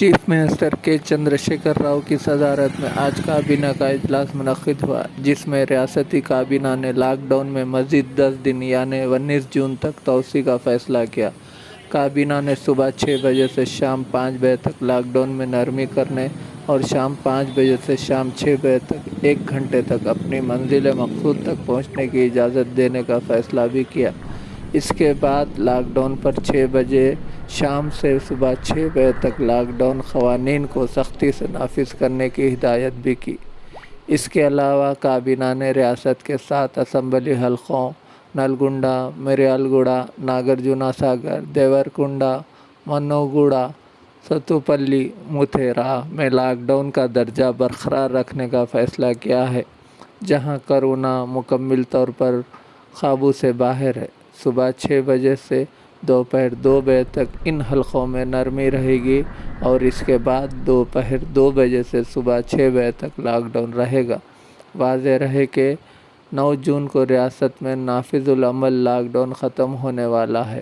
Chief minister کے چندرشیکھر راؤ کی صدارت میں آج کابینہ کا اجلاس منعقد ہوا، جس میں ریاستی کابینہ نے لاک ڈاؤن میں مزید 10 دن یعنی 19 جون تک توسیع کا فیصلہ کیا۔ کابینہ نے صبح 6 بجے سے شام 5 بجے تک لاک ڈاؤن میں نرمی کرنے اور شام 5 بجے سے شام 6 بجے تک 1 گھنٹے تک اپنی منزل مقصود تک پہنچنے کی اجازت دینے کا فیصلہ بھی کیا۔ اس کے بعد لاک ڈاؤن پر 6 بجے شام سے صبح 6 بجے تک لاک ڈاؤن قوانین کو سختی سے نافذ کرنے کی ہدایت بھی کی۔ اس کے علاوہ کابینہ نے ریاست کے 7 اسمبلی حلقوں نلگنڈا، مریالگوڑا، ناگرجنا ساگر، دیورکنڈا، منوگوڑا، ستوپلی، موتھیرا میں لاک ڈاؤن کا درجہ برقرار رکھنے کا فیصلہ کیا ہے، جہاں کورونا مکمل طور پر قابو سے باہر ہے۔ صبح 6 بجے سے دوپہر 2 بجے تک ان حلقوں میں نرمی رہے گی اور اس کے بعد دوپہر 2 بجے سے صبح 6 بجے تک لاک ڈاؤن رہے گا۔ واضح رہے کہ 9 جون کو ریاست میں نافذ العمل لاک ڈاؤن ختم ہونے والا ہے۔